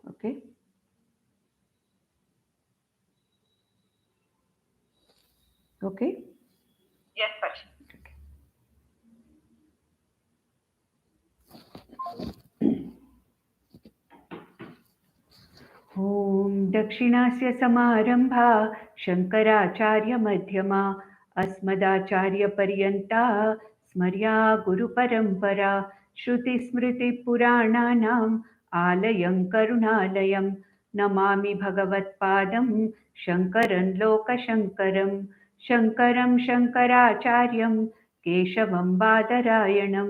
Okay. Okay. Yes, Pachi. ॐ दक्षिणास्य समारम्भा शङ्कराचार्यमध्यमा अस्मदाचार्यपर्यन्ता स्मर्या गुरुपरम्परा श्रुतिस्मृतिपुराणानाम् आलयं करुणालयं नमामि भगवत्पादं शङ्करं लोकशङ्करं शङ्करं शङ्कराचार्यं केशवं बादरायणं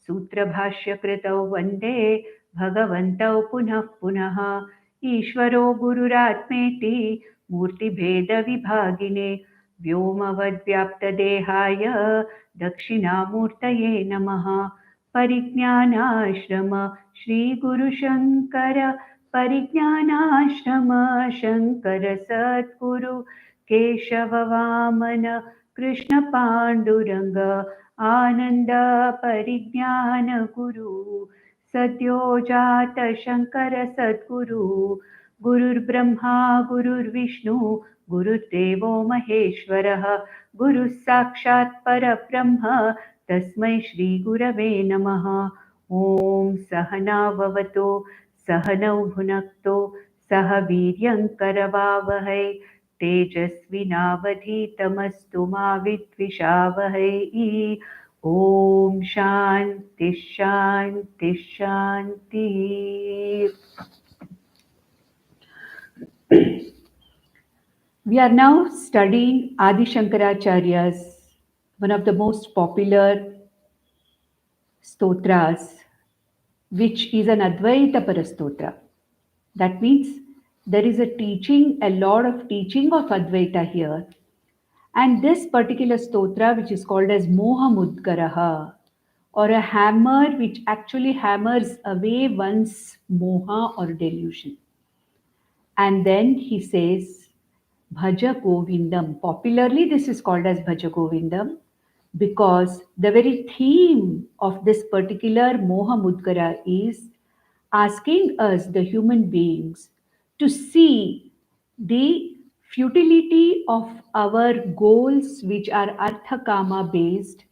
सूत्रभाष्यकृतौ वन्दे भगवन्तौ पुनः पुनः ईश्वरो गुरुरात्मेति मूर्तिभेदविभागिने व्योमवद्व्याप्तदेहाय दक्षिणामूर्तये नमः परिज्ञानाश्रम श्रीगुरुशङ्कर परिज्ञानाश्रम शङ्कर सद्गुरु केशववामन कृष्णपाण्डुरङ्ग आनन्द परिज्ञानगुरु सद्यो जात शङ्कर सद्गुरु गुरुर्ब्रह्मा गुरुर्विष्णु गुरुर्देवो महेश्वरः गुरुः साक्षात् परब्रह्म तस्मै श्रीगुरवे नमः ॐ सहना भवतु सहनौ भुनक्तु सह वीर्यङ्करवावहै तेजस्विनावधीतमस्तु मा विद्विषावहै ॐ शान्ति शान्ति शान्ति. We are now studying Adi Shankaracharya's one of the most popular stotras, which is an Advaita Parastotra. That means there is a teaching, a lot of teaching of Advaita here. And this particular stotra, which is called as Moha Mudgaraha, or a hammer which actually hammers away one's moha or delusion. And then he says, Bhajagovindam. Popularly, this is called as Bhajagovindam because the very theme of this particular Moha Mudgara is asking us, the human beings, to see the futility of our goals, which are Artha Kama based,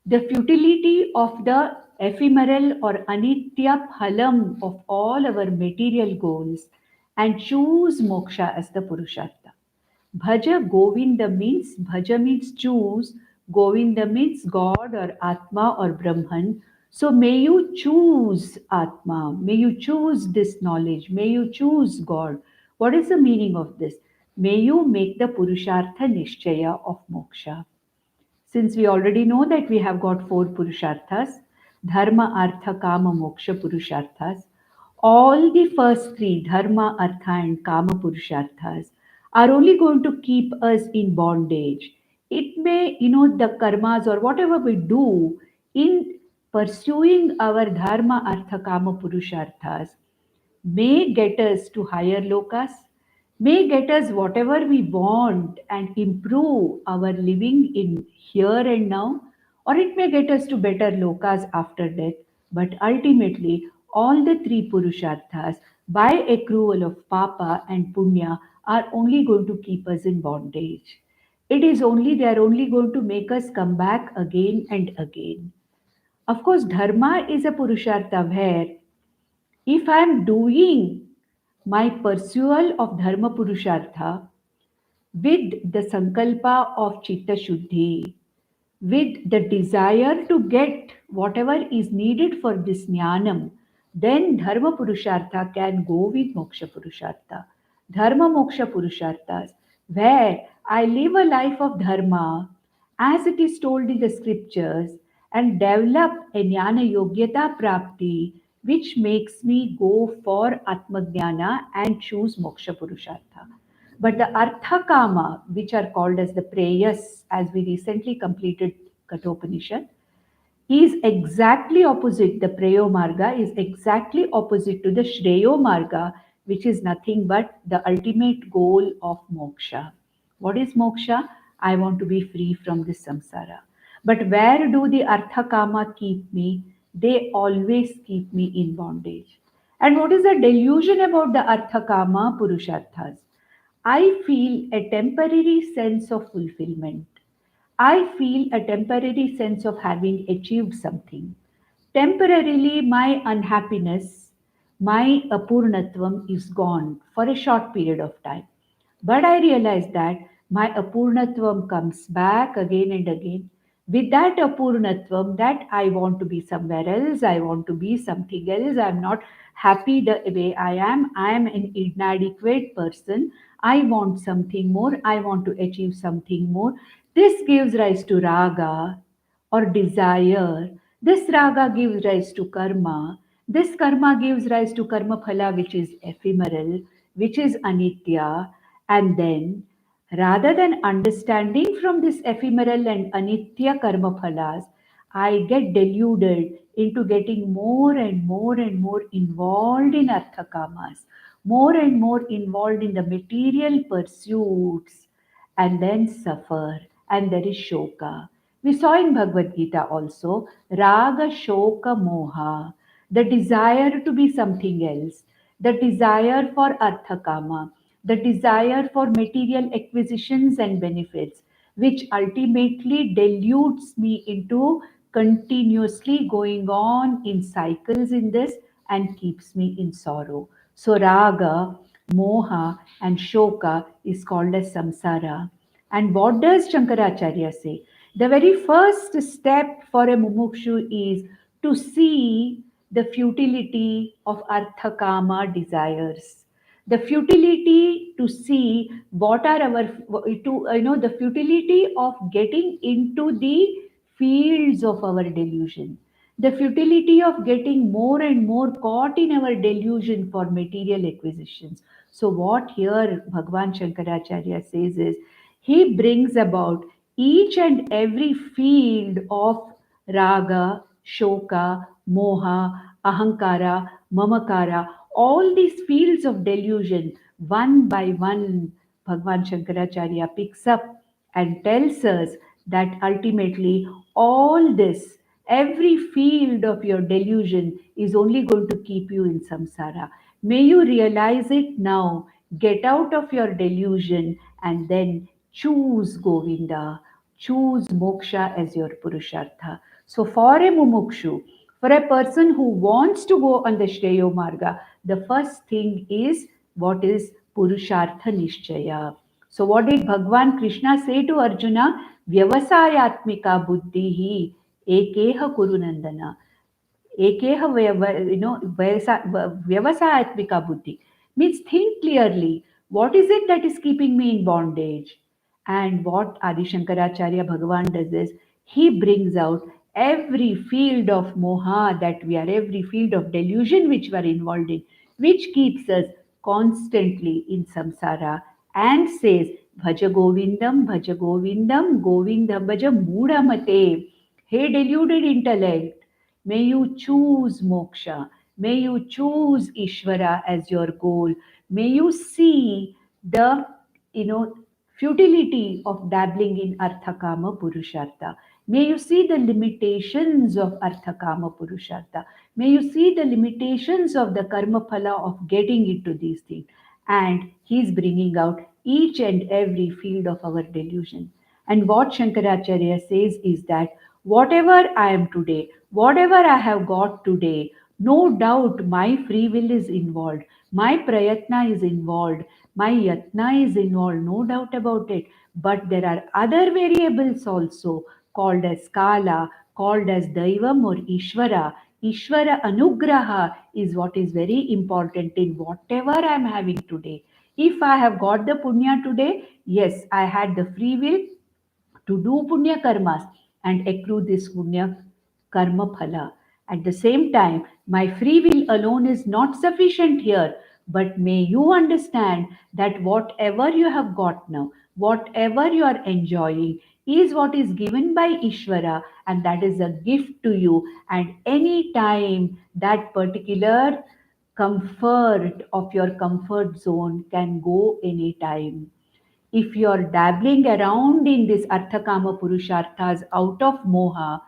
the futility of the ephemeral or anitya phalam of all our material goals, and choose moksha as the purushartha. Bhaja Govinda means, Bhaja means choose, Govinda means God or Atma or Brahman. So may you choose Atma, may you choose this knowledge, may you choose God. What is the meaning of this? May you make the Purushartha Nishchaya of Moksha. Since we already know that we have got four Purusharthas, Dharma, Artha, Kama, Moksha Purusharthas, all the first three, Dharma, Artha, and Kama Purusharthas, are only going to keep us in bondage. It may, the karmas or whatever we do in pursuing our Dharma, Artha, Kama Purusharthas may get us to higher lokas, may get us whatever we want and improve our living in here and now, or it may get us to better lokas after death. But ultimately, all the three Purusharthas, by accrual of Papa and Punya, are only going to keep us in bondage. They are only going to make us come back again and again. Of course, Dharma is a Purushartha where if I am doing my pursual of Dharma Purushartha with the Sankalpa of Chitta Shuddhi, with the desire to get whatever is needed for this Jnanam, then Dharma Purushartha can go with Moksha Purushartha. Dharma Moksha Purusharthas, where I live a life of Dharma as it is told in the scriptures and develop a Jnana Yogyata Prapti which makes me go for Atmajnana and choose Moksha Purushartha. But the Artha Kama, which are called as the prayas, as we recently completed Kathopanishad, is exactly opposite. The Prayo Marga is exactly opposite to the Shreyo Marga, which is nothing but the ultimate goal of moksha. What is moksha? I want to be free from this samsara. But where do the Artha Kama keep me? They always keep me in bondage. And what is the delusion about the Artha Kama Purusharthas? I feel a temporary sense of fulfillment. I feel a temporary sense of having achieved something. Temporarily, my unhappiness, my apurnatvam is gone for a short period of time. But I realize that my apurnatvam comes back again and again. With that apurnatvam, that I want to be somewhere else, I want to be something else, I'm not happy the way I am an inadequate person, I want something more, I want to achieve something more. This gives rise to raga or desire. This raga gives rise to karma. This karma gives rise to karma phala, which is ephemeral, which is anitya. And then, rather than understanding from this ephemeral and anitya karma phalas, I get deluded into getting more and more and more involved in artha kamas, more and more involved in the material pursuits, and then suffer. And there is shoka. We saw in Bhagavad Gita also raga, shoka, moha, the desire to be something else, the desire for arthakama, the desire for material acquisitions and benefits, which ultimately dilutes me into continuously going on in cycles in this and keeps me in sorrow. So, raga, moha, and shoka is called as samsara. And what does Shankaracharya say? The very first step for a mumukshu is to see the futility of arthakama desires. The futility to see what are our to the futility of getting into the fields of our delusion, the futility of getting more and more caught in our delusion for material acquisitions. So what here Bhagwan Shankaracharya says is he brings about each and every field of raga, shoka, moha, ahankara, mamakara, all these fields of delusion, one by one, Bhagwan Shankaracharya picks up and tells us that ultimately all this, every field of your delusion is only going to keep you in samsara. May you realize it now, get out of your delusion, and then choose Govinda, choose moksha as your purushartha. So, for a mumukshu, for a person who wants to go on the Shreyo Marga, the first thing is what is Purushartha Nishchaya. So, what did Bhagwan Krishna say to Arjuna? Vyavasayatmika buddhi ekeha kurunandana. एकेह व्यवसायत्मिका buddhi means think clearly what is it that is keeping me in bondage. And what Adi Shankaracharya Bhagavan does is he brings out every field of moha that we are, every field of delusion which we are involved in, which keeps us constantly in samsara, and says Bhaja Govindam, Govinda Bhaja Mudamate. Hey deluded intellect, may you choose moksha. May you choose Ishvara as your goal. May you see the futility of dabbling in Arthakama Purushartha. May you see the limitations of Arthakama Purushartha. May you see the limitations of the Karma Phala of getting into these things. And he's bringing out each and every field of our delusion. And what Shankaracharya says is that whatever I am today, whatever I have got today, no doubt my free will is involved, my prayatna is involved, my yatna is involved, no doubt about it. But there are other variables also called as kala, called as daivam or ishvara. Ishvara anugraha is what is very important in whatever I am having today. If I have got the punya today, yes, I had the free will to do punya karmas and accrue this punya karma phala. At the same time, my free will alone is not sufficient here, but may you understand that whatever you have got now, whatever you are enjoying, is what is given by Ishvara, and that is a gift to you. And any time that particular comfort of your comfort zone can go anytime. If you're dabbling around in this Arthakama Purusharthas out of moha,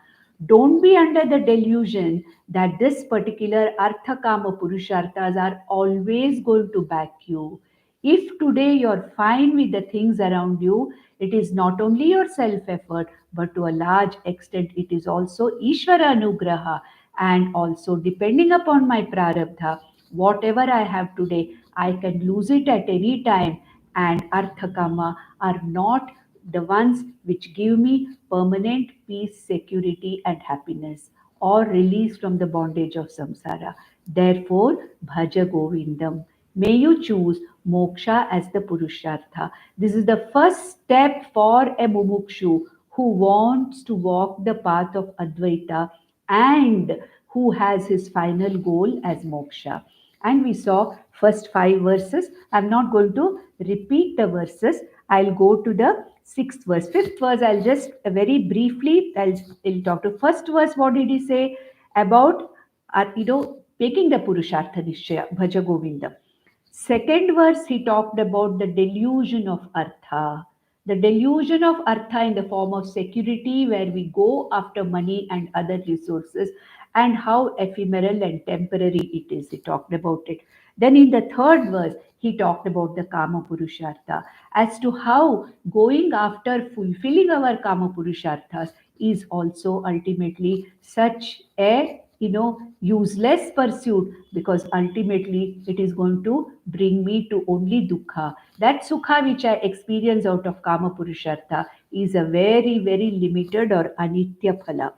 Don't be under the delusion that this particular Artha Kama Purusharthas are always going to back you. If today you're fine with the things around you, it is not only your self effort, but to a large extent, it is also Ishvara Anugraha. And also, depending upon my prarabdha, whatever I have today, I can lose it at any time. And Arthakama are not the ones which give me permanent peace, security, and happiness or release from the bondage of samsara. Therefore, Bhaja Govindam. May you choose moksha as the Purushartha. This is the first step for a mumukshu who wants to walk the path of Advaita and who has his final goal as moksha. And we saw first 5 verses. I'm not going to repeat the verses. I'll go to the sixth verse. Fifth verse, I'll just very briefly, I'll talk to first verse. What did he say about, taking the Purushartha Nishchaya, Bhaja Govinda. Second verse, he talked about the delusion of Artha. The delusion of Artha in the form of security, where we go after money and other resources, and how ephemeral and temporary it is. He talked about it. Then in the third verse, he talked about the Kama Purushartha as to how going after fulfilling our Kama Purusharthas is also ultimately such a useless pursuit, because ultimately it is going to bring me to only dukkha. That sukha which I experience out of Kama Purushartha is a very, very limited or anitya phala.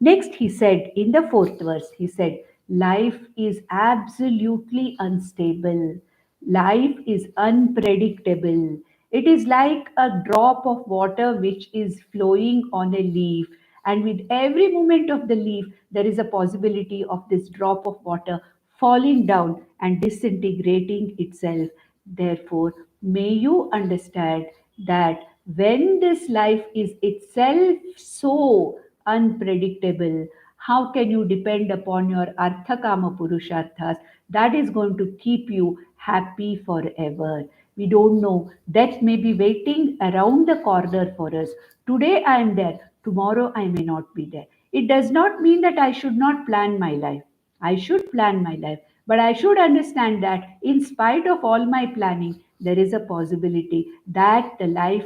Next, he said in the fourth verse, he said, life is absolutely unstable. Life is unpredictable. It is like a drop of water which is flowing on a leaf. And with every movement of the leaf, there is a possibility of this drop of water falling down and disintegrating itself. Therefore, may you understand that when this life is itself so unpredictable, how can you depend upon your Arthakama Purusharthas that is going to keep you happy forever? We don't know. Death may be waiting around the corner for us. Today I am there, tomorrow I may not be there. It does not mean that I should not plan my life. I should plan my life, but I should understand that in spite of all my planning, there is a possibility that the life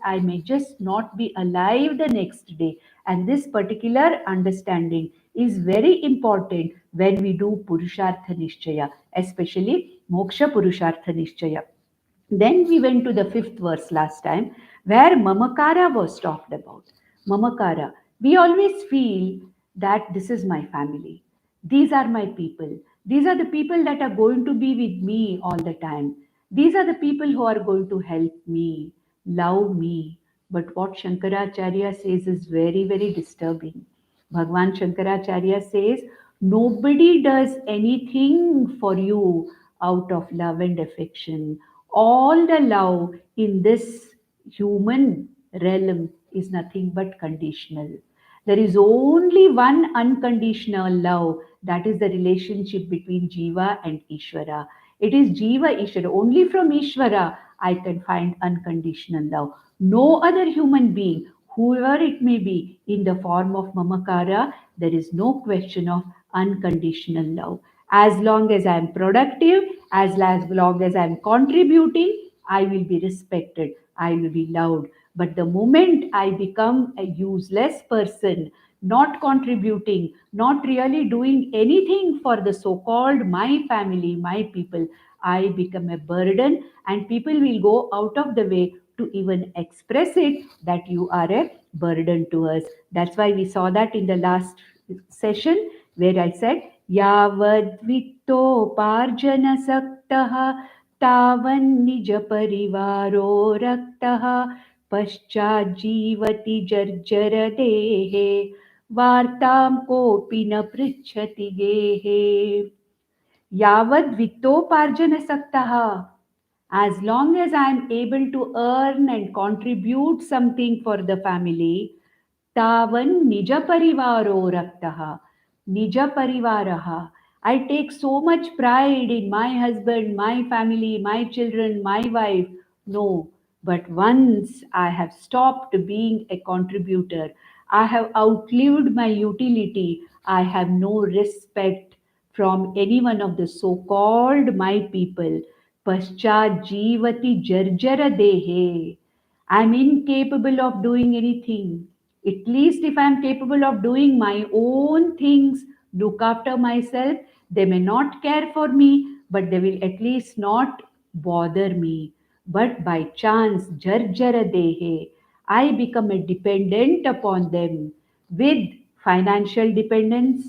I may just not be alive the next day. And this particular understanding is very important when we do Purushartha Nishchaya, especially Moksha Purushartha Nishchaya. Then we went to the fifth verse last time, where Mamakara was talked about. Mamakara. We always feel that this is my family. These are my people. These are the people that are going to be with me all the time. These are the people who are going to help me, love me. But what Shankaracharya says is very, very disturbing. Bhagwan Shankaracharya says, nobody does anything for you out of love and affection. All the love in this human realm is nothing but conditional. There is only one unconditional love, that is the relationship between Jiva and Ishvara. It is Jiva Ishvara. Only from Ishvara I can find unconditional love. No other human being, whoever it may be, in the form of Mamakara, there is no question of unconditional love. As long as I am productive, as long as I am contributing, I will be respected, I will be loved. But the moment I become a useless person, not contributing, not really doing anything for the so called my family, my people, I become a burden, and people will go out of the way to even express it that you are a burden to us. That's why we saw that in the last session where I said, यावद्वित्तोपार्जनसक्तः तावन्निजपरिवारो रक्तः पश्चाज्जीवति जर्जरदेहे वार्तां कोऽपि न पृच्छति गेहे. Yavad as long as I am able to earn and contribute something for the family, tavan nija parivaro raktaha. Nija parivaraha. I take so much pride in my husband, my family, my children, my wife. No, but once I have stopped being a contributor, I have outlived my utility. I have no respect from any one of the so called my people. Paschat Jivati Jarjara Dehe. I'm incapable of doing anything. At least if I'm capable of doing my own things, look after myself, they may not care for me, but they will at least not bother me. But by chance, Jarjara Dehe, I become a dependent upon them with financial dependence,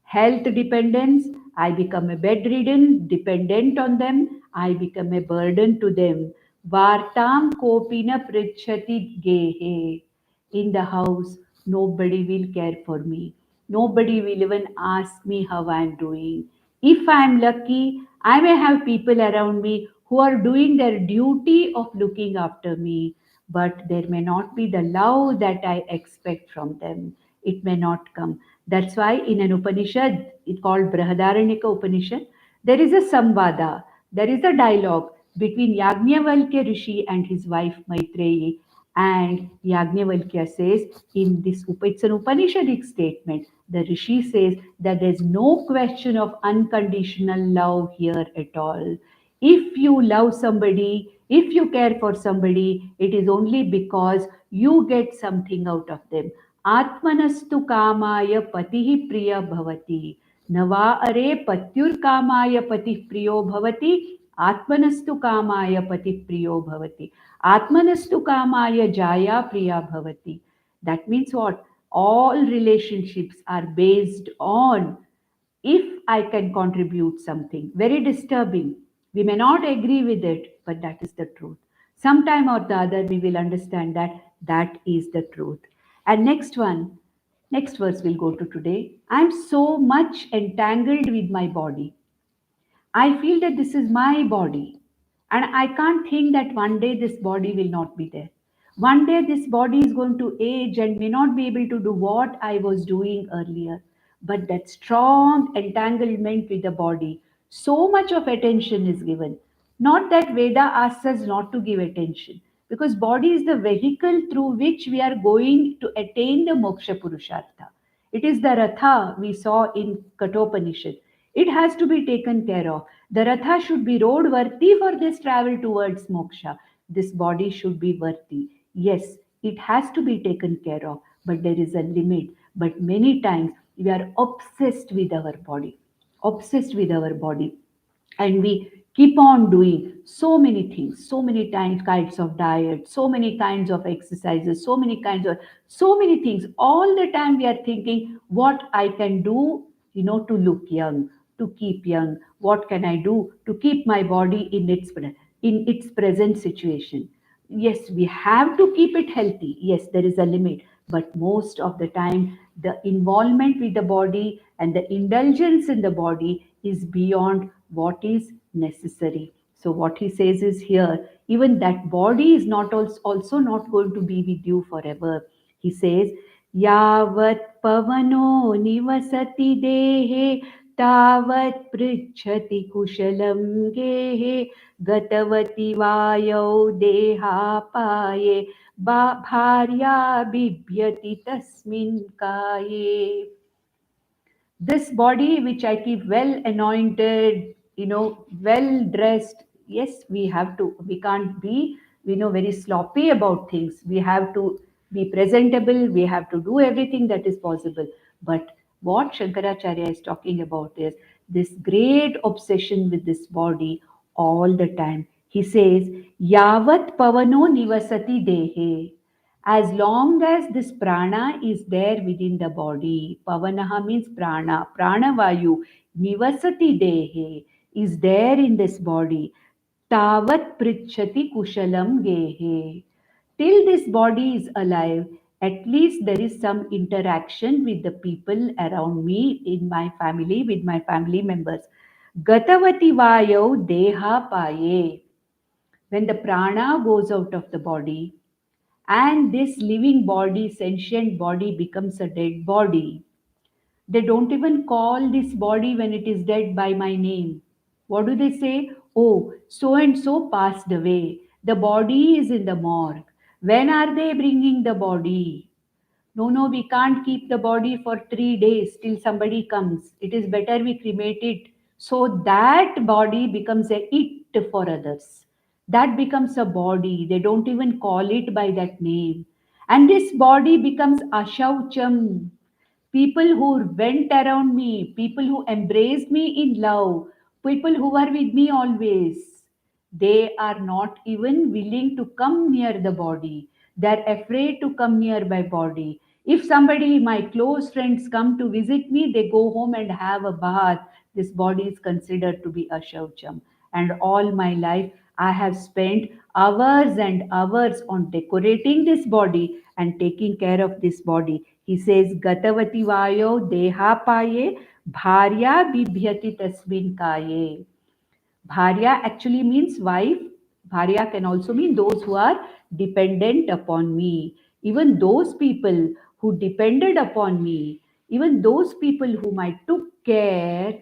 health dependence. I become a bedridden, dependent on them. I become a burden to them. Vartam kopina prichati gehe. In the house, nobody will care for me. Nobody will even ask me how I am doing. If I am lucky, I may have people around me who are doing their duty of looking after me, but there may not be the love that I expect from them. It may not come. That's why in an Upanishad, it's called Brihadaranyaka Upanishad, there is a samvada, there is a dialogue between Yajnavalkya Rishi and his wife Maitreyi. And Yajnavalkya says in this, it's an Upanishadic statement. The Rishi says that there's no question of unconditional love here at all. If you love somebody, if you care for somebody, it is only because you get something out of them. Atmanastu kamaya patihi priya bhavati. Nava are patyur kamaya patih priyo bhavati. Atmanastu kamaya patih priyo bhavati. Atmanastu kamaya jaya priya bhavati. That means what? All relationships are based on if I can contribute something. Very disturbing. We may not agree with it, but that is the truth. Sometime or the other, we will understand that that is the truth. And next one, next verse we'll go to today. I'm so much entangled with my body. I feel that this is my body. And I can't think that one day this body will not be there. One day this body is going to age and may not be able to do what I was doing earlier. But that strong entanglement with the body, so much of attention is given. Not that Veda asks us not to give attention, because body is the vehicle through which we are going to attain the moksha purushartha. It is the ratha we saw in Kathopanishad. It has to be taken care of. The ratha should be road worthy for this travel towards moksha. This body should be worthy. Yes, it has to be taken care of, but there is a limit. But many times we are obsessed with our body, obsessed with our body, and we keep on doing so many things, so many times kinds of diet, so many kinds of exercises, so many things. All the time we are thinking what I can do, to look young, to keep young. What can I do to keep my body in its present situation? Yes, we have to keep it healthy. Yes, there is a limit, but most of the time the involvement with the body and the indulgence in the body is beyond what is necessary. So what he says is here, even that body is not also not going to be with you forever. He says, yavat pavano nivasati dehe तावत् पृच्छति कुशलं गेहे गतवति वायौ देहापाये भार्या बिभ्यति तस्मिन् काये. This body which I keep well anointed, well dressed. Yes, we can't be, very sloppy about things. We have to be presentable, we have to do everything that is possible. But what Shankaracharya is talking about is this great obsession with this body all the time. He says, Yavat pavano nivasati dehe, as long as this prana is there within the body. Pavanaha means prana, pranavayu, nivasati dehe, is there in this body. Tavat prichati kushalam gehe, till this body is alive, at least there is some interaction with the people around me, in my family, with my family members. Gatavati vayo deha paye, when the prana goes out of the body and this living body, sentient body, becomes a dead body. They don't even call this body when it is dead by my name. What do they say? Oh, so and so passed away. The body is in the morgue. When are they bringing the body? No, no, we can't keep the body for 3 days till somebody comes. It is better we cremate it. So that body becomes a it for others. That becomes a body. They don't even call it by that name. And this body becomes ashaucham. People who went around me, people who embraced me in love, people who were with me always, they are not even willing to come near the body. They're afraid to come near my body. If somebody, my close friends, come to visit me, they go home and have a bath. This body is considered to be a shaucham. And all my life, I have spent hours and hours on decorating this body and taking care of this body. He says, Gatavati Vayo Deha Paye Bharya Bibhyati Tasmin Kaye. Bharya actually means wife. Bharya can also mean those who are dependent upon me. Even those people who depended upon me, even those people whom I took care,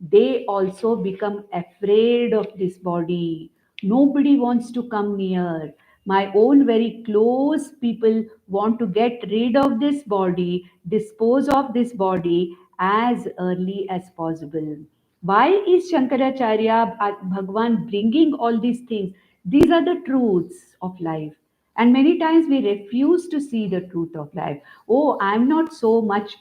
they also become afraid of this body. Nobody wants to come near. My own very close people want to get rid of this body, dispose of this body as early as possible. Why is Shankaracharya Bhagwan bringing all these things? These are the truths of life. And many times we refuse to see the truth of life. Oh, I'm not so much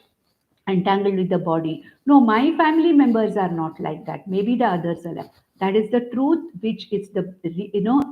entangled with the body. No, my family members are not like that. Maybe the others are like that. Is the truth, which is the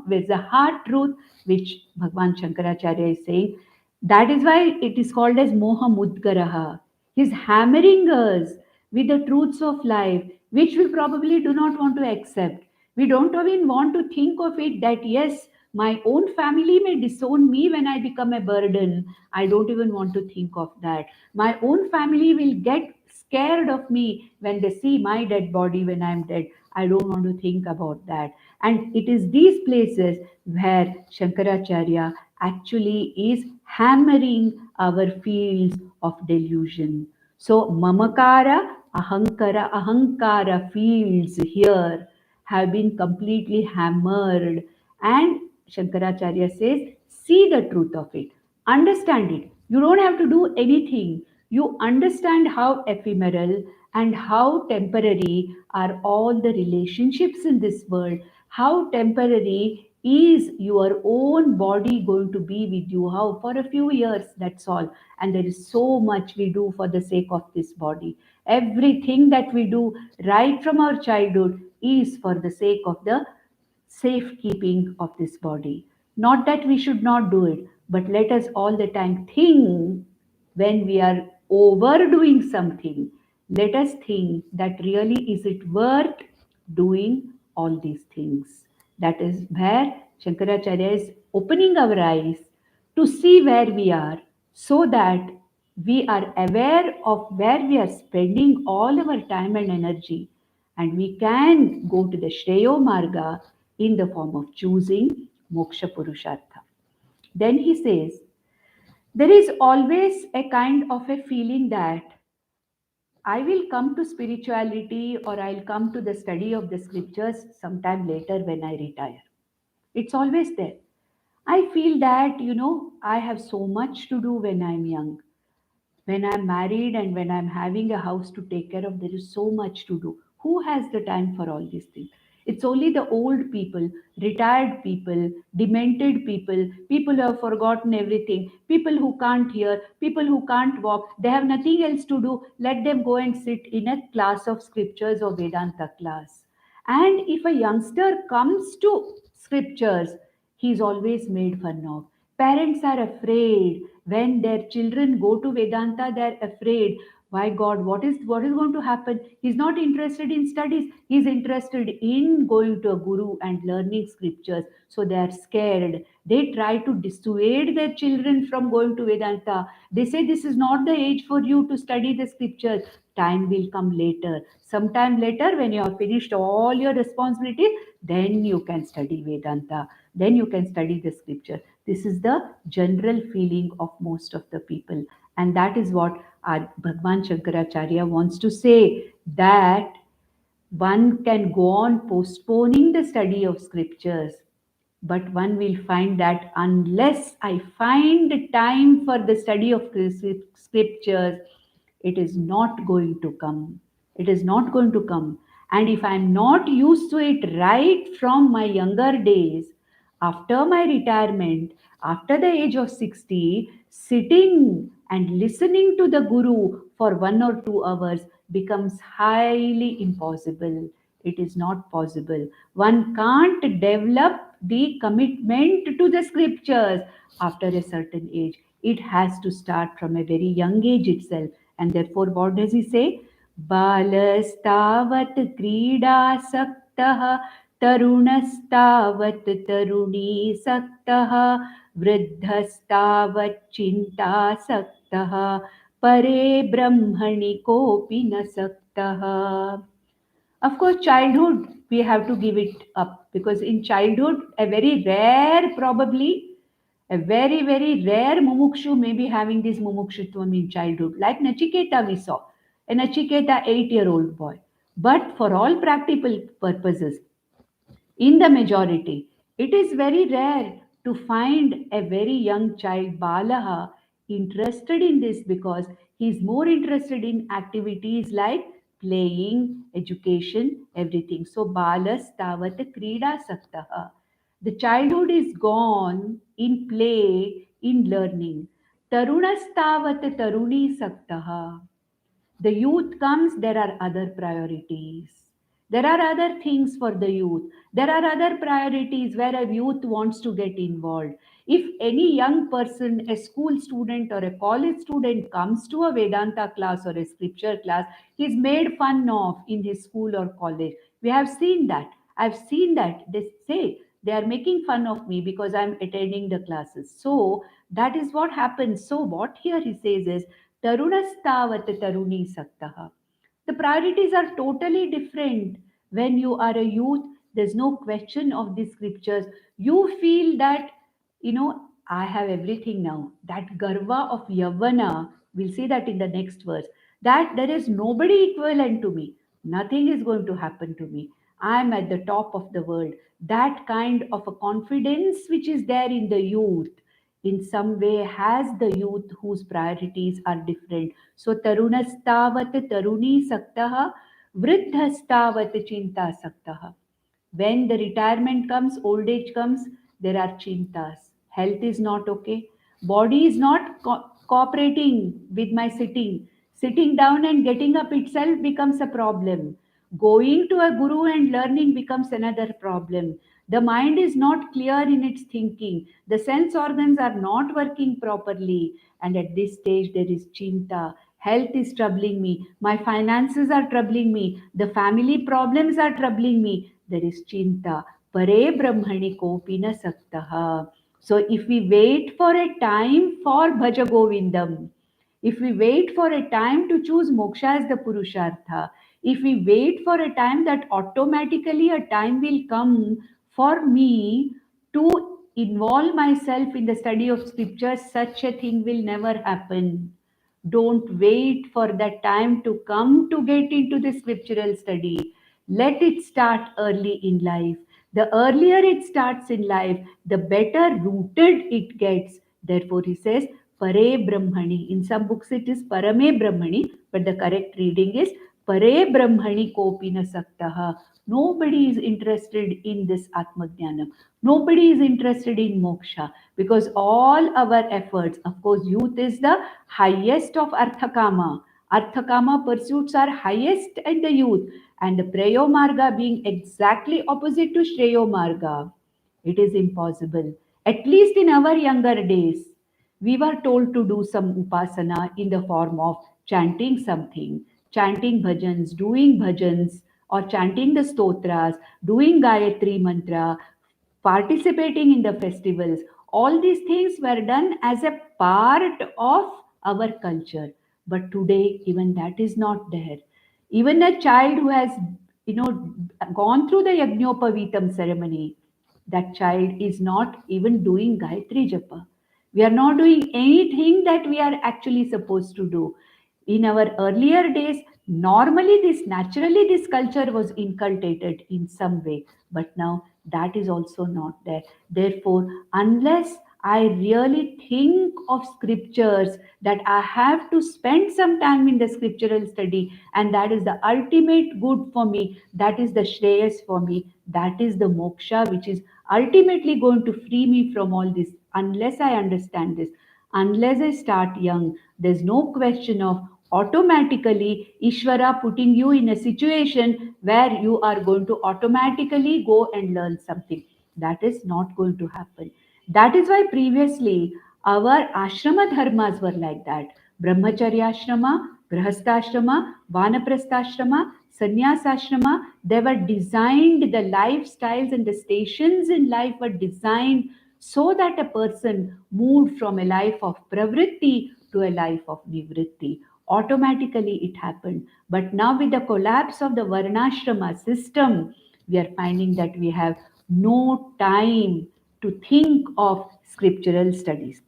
with the hard truth, which Bhagwan Shankaracharya is saying. That is why it is called as Moha Mudgaraha. He's hammering us with the truths of life, which we probably do not want to accept. We don't even want to think of it that yes, my own family may disown me when I become a burden. I don't even want to think of that. My own family will get scared of me when they see my dead body when I'm dead. I don't want to think about that. And it is these places where Shankaracharya actually is hammering our fields of delusion. So, Mamakara, Ahankara fields here have been completely hammered. And Shankaracharya says, see the truth of it, understand it. You don't have to do anything. You understand how ephemeral and how temporary are all the relationships in this world. How temporary is your own body going to be with you? How? For a few years, that's all. And there is so much we do for the sake of this body. Everything that we do right from our childhood is for the sake of the safekeeping of this body. Not that we should not do it, but let us all the time think when we are overdoing something. Let us think that really is it worth doing all these things. That is where Shankaracharya is opening our eyes to see where we are so that we are aware of where we are spending all our time and energy, and we can go to the Shreyo Marga in the form of choosing Moksha Purushartha. Then he says, there is always a kind of a feeling that I will come to spirituality or I'll come to the study of the scriptures sometime later when I retire. It's always there. I feel that, I have so much to do when I'm young. When I'm married and when I'm having a house to take care of, there is so much to do. Who has the time for all these things? It's only the old people, retired people, demented people, people who have forgotten everything, people who can't hear, people who can't walk. They have nothing else to do. Let them go and sit in a class of scriptures or Vedanta class. And if a youngster comes to scriptures, he is always made fun of. Parents are afraid when their children go to Vedanta, they're afraid. Why God, what is going to happen? He's not interested in studies. He's interested in going to a guru and learning scriptures. So they are scared. They try to dissuade their children from going to Vedanta. They say this is not the age for you to study the scriptures. Time will come later. Sometime later, when you have finished all your responsibilities, then you can study Vedanta. Then you can study the scripture. This is the general feeling of most of the people. And that is what our Bhagwan Shankaracharya wants to say, that one can go on postponing the study of scriptures But one will find that unless I find time for the study of scriptures, it is not going to come. It is not going to come. And if I'm not used to it right from my younger days, after my retirement, after the age of 60, sitting and listening to the Guru for 1 or 2 hours becomes highly impossible. It is not possible. One can't develop the commitment to the scriptures after a certain age. It has to start from a very young age itself. And therefore, what does he say? Balastavat क्रीडासक्तः तरुणस्तावत् तरुणीसक्तः वृद्धस्तावत् चिन्तासक्तः परे ब्रह्मणि कोऽपि न सक्तः. Of course, childhood, we have to give it up because in childhood, a very, very rare mumukshu may be having this mumukshutvam in childhood. Like Nachiketa, we saw a Nachiketa 8-year-old boy. But for all practical purposes, in the majority, it is very rare to find a very young child, Balaha, interested in this because he is more interested in activities like playing, education, everything. So, Balas Tavat Krida Saktaha. The childhood is gone in play, in learning. Tarunas Tavat Taruni Saktaha. The youth comes, there are other priorities. There are other things for the youth. There are other priorities where a youth wants to get involved. If any young person, a school student or a college student comes to a Vedanta class or a scripture class, he's made fun of in his school or college. We have seen that. I've seen that. They say they are making fun of me because I'm attending the classes. So that is what happens. So what here he says is Tarunastavat Taruni Saktaha. The priorities are totally different. When you are a youth, there's no question of the scriptures. You feel that, I have everything now. That garva of Yavana, we'll see that in the next verse, that there is nobody equivalent to me. Nothing is going to happen to me. I'm at the top of the world. That kind of a confidence which is there in the youth in some way has the youth whose priorities are different. So tarunastavat taruni saktaha, vriddhastavat chinta saktaha. When the retirement comes, old age comes, there are chintas. Health is not okay. Body is not cooperating with my sitting. Sitting down and getting up itself becomes a problem. Going to a guru and learning becomes another problem. The mind is not clear in its thinking. The sense organs are not working properly. And at this stage, there is chinta. Health is troubling me. My finances are troubling me. The family problems are troubling me. There is chinta. Pare brahmani kopi na saktaha. So if we wait for a time for Bhajagovindam, if we wait for a time to choose moksha as the purushartha, if we wait for a time, that automatically a time will come for me to involve myself in the study of scriptures, such a thing will never happen. Don't wait for that time to come to get into the scriptural study. Let it start early in life. The earlier it starts in life, the better rooted it gets. Therefore, he says, Pare Brahmani. In some books, it is Parame Brahmani, but the correct reading is Pare Brahmani Kopina Saktaha. Nobody is interested in this Atmajnanam. Nobody is interested in moksha because all our efforts, of course, youth is the highest of Arthakama. Arthakama pursuits are highest in the youth, and the Prayo Marga being exactly opposite to Shreyo Marga. It is impossible. At least in our younger days, we were told to do some upasana in the form of chanting something, chanting bhajans, or chanting the stotras, doing Gayatri mantra, participating in the festivals. All these things were done as a part of our culture. But today, even that is not there. Even a child who has, gone through the Yajnopavitam ceremony, that child is not even doing Gayatri Japa. We are not doing anything that we are actually supposed to do. In our earlier days, naturally, this culture was inculcated in some way. But now that is also not there. Therefore, unless I really think of scriptures, that I have to spend some time in the scriptural study, and that is the ultimate good for me, that is the shreyas for me, that is the moksha which is ultimately going to free me from all this. Unless I understand this, unless I start young, there's no question of automatically Ishvara putting you in a situation where you are going to automatically go and learn something. That is not going to happen. That is why previously our ashrama dharmas were like that. Brahmacharya ashrama, Grahastha Vanaprastha Sannyasashrama, they were designed, the lifestyles and the stations in life were designed so that a person moved from a life of pravritti to a life of nivritti. Automatically it happened. But now, with the collapse of the Varnashrama system, we are finding that we have no time to think of scriptural studies.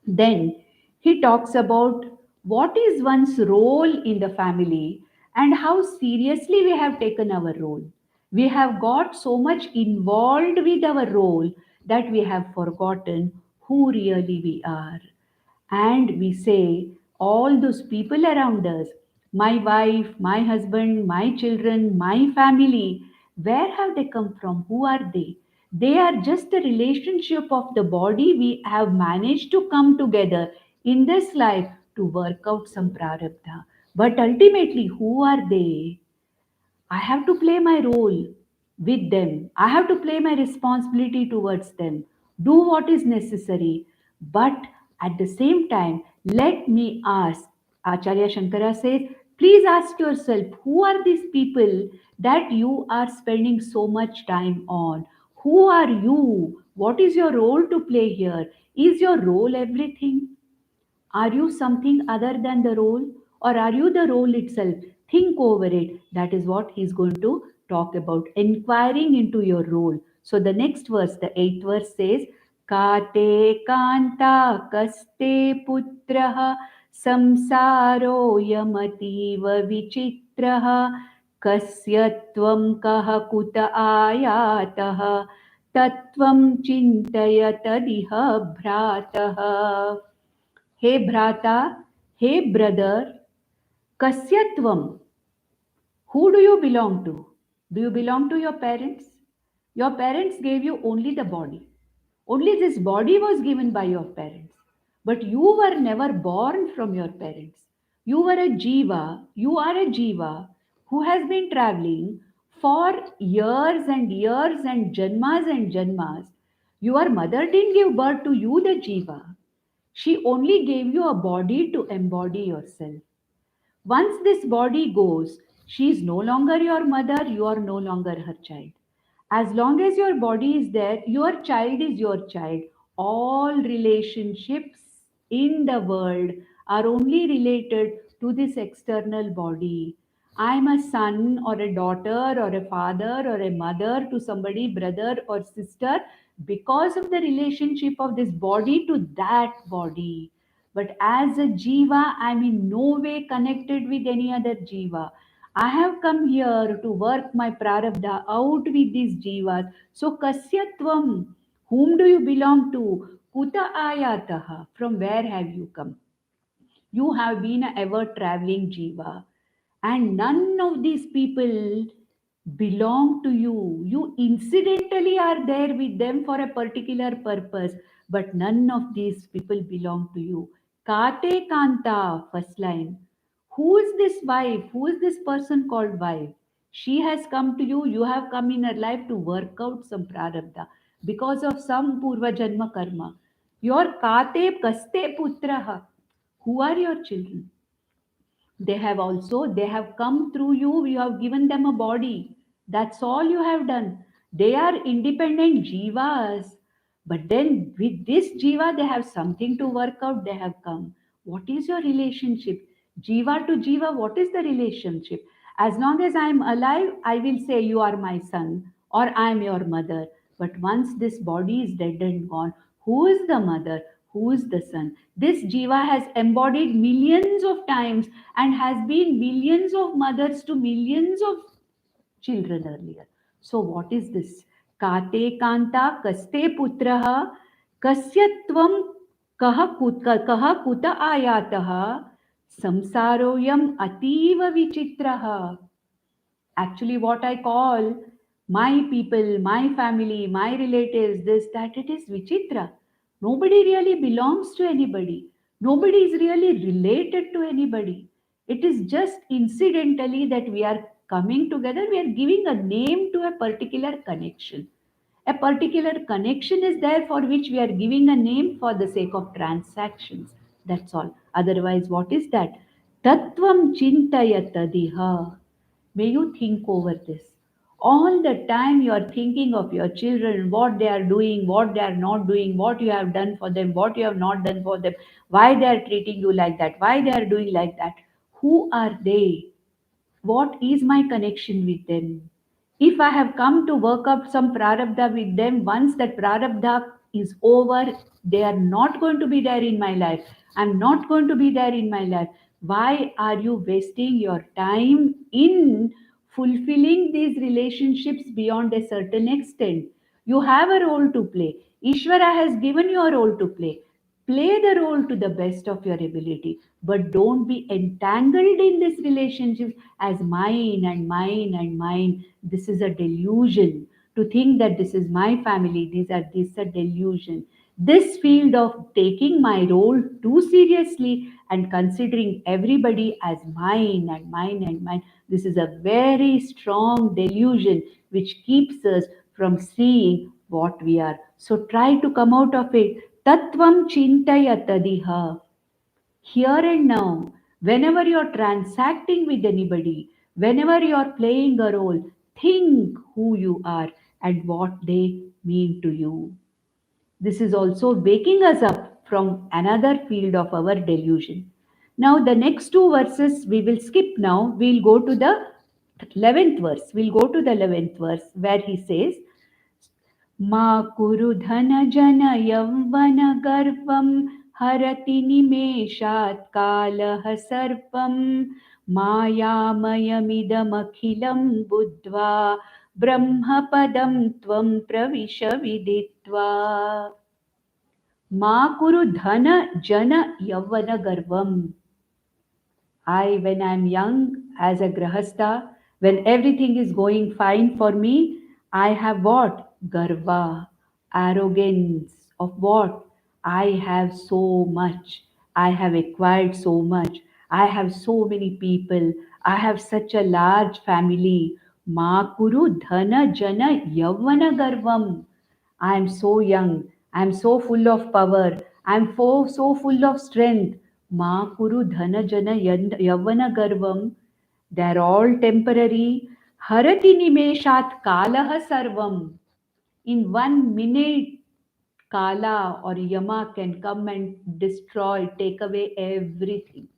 Then he talks about what is one's role in the family and how seriously we have taken our role. We have got so much involved with our role that we have forgotten who really we are. And we say, all those people around us, my wife, my husband, my children, my family, where have they come from? Who are they? They are just the relationship of the body we have managed to come together in this life to work out some prarabdha. But ultimately, who are they? I have to play my role with them. I have to play my responsibility towards them. Do what is necessary. But at the same time, let me ask. Acharya Shankara says, please ask yourself, who are these people that you are spending so much time on? Who are you? What is your role to play here? Is your role everything? Are you something other than the role, or are you the role itself? Think over it. That is what he's going to talk about, inquiring into your role. So the next verse, the eighth verse says, Kate kanta kaste putraha samsaro yamativa vichitraha kasya tvam kaha kuta ayataha tatvam chintaya tadiha bhrataha. Hey Bhrata, hey brother, Kasyatvam, who do you belong to? Do you belong to your parents? Your parents gave you only the body. Only this body was given by your parents. But you were never born from your parents. You were a jiva, you are a jiva who has been traveling for years and years and janmas and janmas. Your mother didn't give birth to you, the jiva. She only gave you a body to embody yourself. Once this body goes, she is no longer your mother, you are no longer her child. As long as your body is there, your child is your child. All relationships in the world are only related to this external body. I'm a son or a daughter or a father or a mother to somebody, brother or sister, because of the relationship of this body to that body. But as a jiva, I'm in no way connected with any other jiva. I have come here to work my prarabdha out with these jivas. So, kasyatvam, whom do you belong to? Kuta ayataha, from where have you come? You have been a ever traveling jiva, and none of these people belong to you. You incidentally are there with them for a particular purpose, but none of these people belong to you. Kate Kanta, first line. Who is this wife? Who is this person called wife? She has come to you, you have come in her life to work out some prarabdha because of some purva janma karma. Your Kate Kaste Putraha. Who are your children? They have come through you, you have given them a body. That's all you have done. They are independent jivas, but then with this jiva they have something to work out. They have come. What is your relationship? Jiva to jiva, what is the relationship? As long as I am alive, I will say you are my son or I am your mother. But once this body is dead and gone, who is the mother? Who is the son? This jiva has embodied millions of times and has been millions of mothers to millions of children earlier. So, what is this? काते कान्ता कस्ते पुत्रः कस्य त्वं कः कुत आयातः संसारोऽयम् अतीव विचित्रः. Actually, what I call my people, my family, my relatives, this, that, it is Vichitra. Nobody really belongs to anybody. Nobody is really related to anybody. It is just incidentally that we are coming together, we are giving a name to a particular connection. A particular connection is there for which we are giving a name for the sake of transactions. That's all. Otherwise, what is that? Tattvam chintayatadiha. May you think over this. All the time you are thinking of your children, what they are doing, what they are not doing, what you have done for them, what you have not done for them, why they are treating you like that, why they are doing like that. Who are they? What is my connection with them? If I have come to work up some prarabdha with them, once that prarabdha is over, they are not going to be there in my life. I'm not going to be there in my life. Why are you wasting your time in fulfilling these relationships beyond a certain extent? You have a role to play. Ishvara has given you a role to play. Play the role to the best of your ability, but don't be entangled in this relationship as mine and mine and mine. This is a delusion. To think that this is my family, this is a delusion. This field of taking my role too seriously and considering everybody as mine and mine and mine, this is a very strong delusion which keeps us from seeing what we are. So try to come out of it. Tattvam chintayatadiha. Here and now, whenever you're transacting with anybody, whenever you're playing a role, think who you are and what they mean to you. This is also waking us up from another field of our delusion. Now, the next two verses we will skip now. We'll go to the 11th verse. We'll go to the 11th verse where he says, मा कुरु धनजन यौवनगर्वं हरति निमेषात् कालः सर्वं मायामयमिदमखिलं बुद्ध्वा ब्रह्मपदं त्वं प्रविश विदित्वा. मा कुरु धन जन यौवनगर्वं. When I'm young as a grahastha, when everything is going fine for me, I have what? Garva, arrogance of what? I have so much. I have acquired so much. I have so many people. I have such a large family. Ma kuru dhana jana yavana garvam. I am so young. I am so full of power. I am so full of strength. Ma kuru dhana jana yavana garvam. They are all temporary. Harati nimeshat kalaha sarvam. In 1 minute, Kala or Yama can come and destroy, take away everything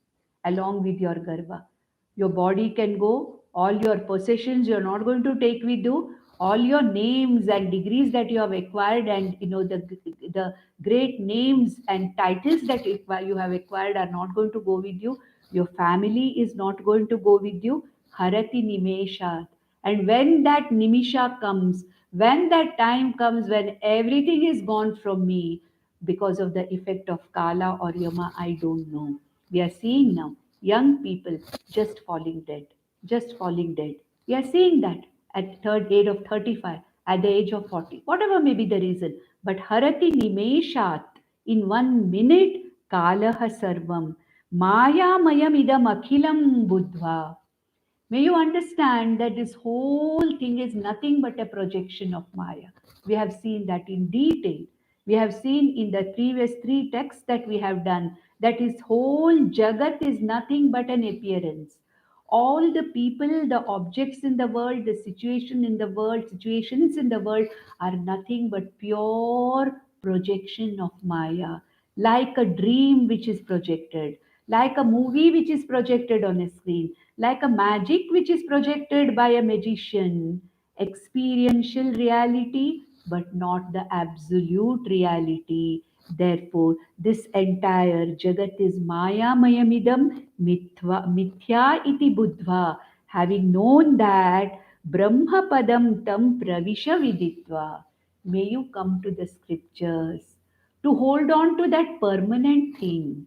along with your garva. Your body can go, all your possessions you're not going to take with you, all your names and degrees that you have acquired, and the great names and titles that you have acquired are not going to go with you. Your family is not going to go with you. Harati nimeshat. And when that nimisha comes, when that time comes when everything is gone from me because of the effect of Kala or Yama, I don't know. We are seeing now young people just falling dead, just falling dead. We are seeing that at third age of 35, at the age of 40, whatever may be the reason. But Harati Nimeshat, in 1 minute, Kalaha Sarvam, Maya Mayam Idam Akhilam Buddha. May you understand that this whole thing is nothing but a projection of Maya. We have seen that in detail. We have seen in the previous three texts that we have done that his whole Jagat is nothing but an appearance. All the people, the objects in the world, the situation in the world, situations in the world are nothing but pure projection of Maya, like a dream which is projected, like a movie which is projected on a screen, like a magic which is projected by a magician, experiential reality, but not the absolute reality. Therefore, this entire Jagat is Maya Mayamidam Mithya iti Buddha. Having known that, Brahmapadam tam pravisha viditva. May you come to the scriptures to hold on to that permanent thing.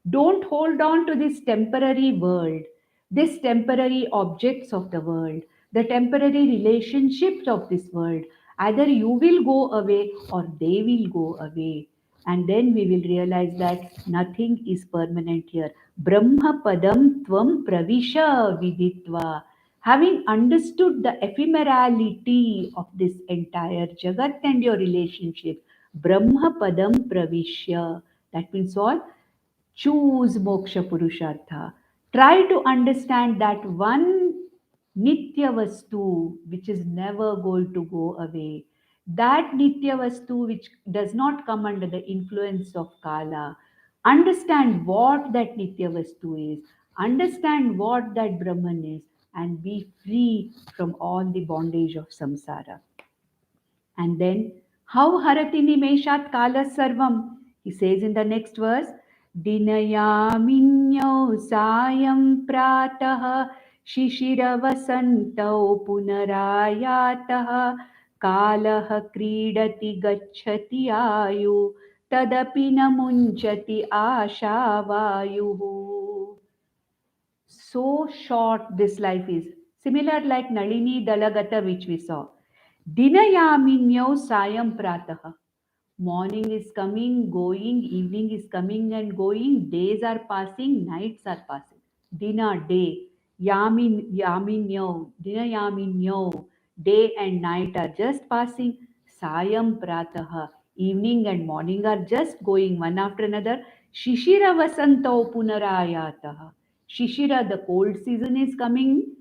Don't hold on to this temporary world, this temporary objects of the world, the temporary relationships of this world. Either you will go away or they will go away. And then we will realize that nothing is permanent here. Brahma Padam Tvam Pravisha Viditva. Having understood the ephemerality of this entire Jagat and your relationship, Brahma Padam Pravishya. That means what? Choose moksha purushartha. Try to understand that one nitya vastu which is never going to go away. That nitya vastu which does not come under the influence of kala. Understand what that nitya vastu is. Understand what that Brahman is and be free from all the bondage of samsara. And then, how harati nimeshat kala sarvam? He says in the next verse, Dinayaminyo sayam pratah shishiravasantau punarayatah kalah kridati gacchati ayu tadapi namunchati ashavayuhu. So short this life is. Similar like Nalini Dalagata which we saw. Dinayaminyau sayam pratah. Morning is coming, going, evening is coming and going, days are passing, nights are passing. Dina, day. Yaminyau, Dina Yaminyau. Day and night are just passing. Sayam pratah. Evening and morning are just going one after another. Shishira vasantau punarayatah. Shishira, the cold season is coming,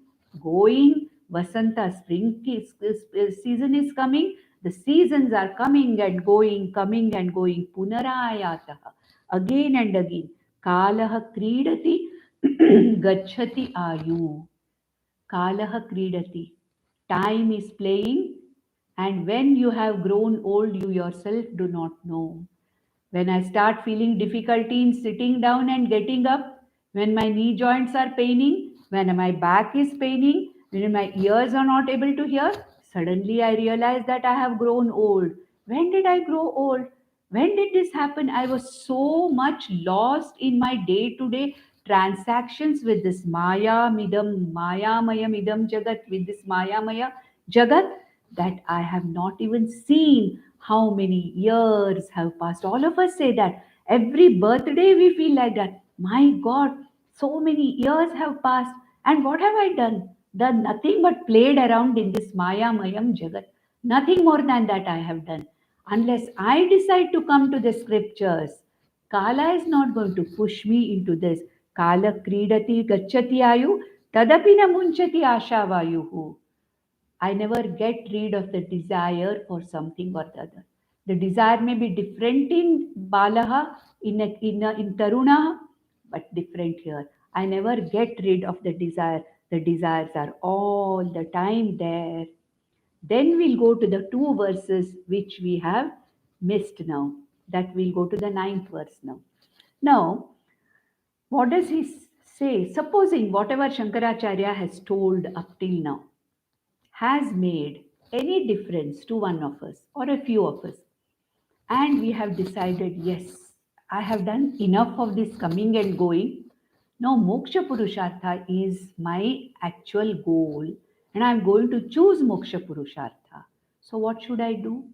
going. Vasanta, season is coming. The seasons are coming and going. Punarayatah. Again and again. Kalah kridati gachati ayu. Kalah kridati. Time is playing, and when you have grown old, you yourself do not know. When I start feeling difficulty in sitting down and getting up, when my knee joints are paining, when my back is paining, when my ears are not able to hear, suddenly I realize that I have grown old. When did I grow old? When did this happen? I was so much lost in my day to day transactions with this Maya Maya Midam Jagat, with this Maya Maya Jagat, that I have not even seen how many years have passed. All of us say that. Every birthday we feel like that. My God, so many years have passed. And what have I done? Done nothing but played around in this Maya Mayam Jagat. Nothing more than that I have done. Unless I decide to come to the scriptures, Kala is not going to push me into this. Kala kridati gachati ayu, tadapi na munchati ashavayuhu. I never get rid of the desire for something or the other. The desire may be different in Balaha, in Taruna, but different here. I never get rid of the desire. The desires are all the time there. Then we'll go to the two verses which we have missed now. That we'll go to the ninth verse now. Now, what does he say? Supposing whatever Shankaracharya has told up till now has made any difference to one of us or a few of us, and we have decided, yes, I have done enough of this coming and going. Now, Moksha Purushartha is my actual goal, and I'm going to choose Moksha Purushartha. So, what should I do?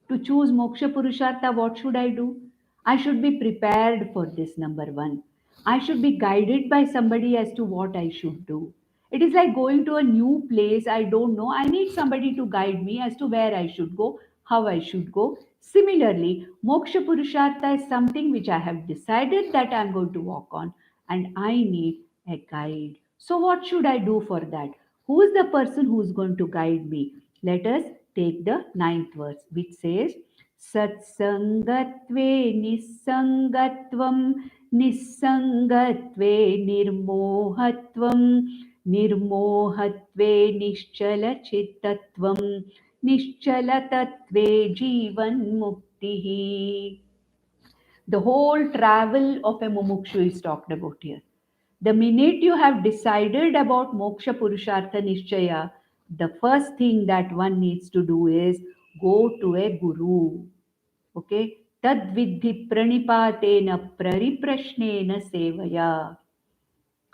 To choose Moksha Purushartha, what should I do? I should be prepared for this, number one. I should be guided by somebody as to what I should do. It is like going to a new place. I don't know. I need somebody to guide me as to where I should go, how I should go. Similarly, Moksha Purushartha is something which I have decided that I'm going to walk on, and I need a guide. So, what should I do for that? Who is the person who is going to guide me? Let us take the ninth verse, which says, Satsangatve Nisangatvam Nisangatve Nirmohatvam Nirmohatve Nischala Nischalatatve Jivan Muktihi. The whole travel of a mumukshu is talked about here. The minute you have decided about moksha purushartha nishchaya, the first thing that one needs to do is go to a guru. Okay, tad vidhi pranipatena prariprashnena sevaya.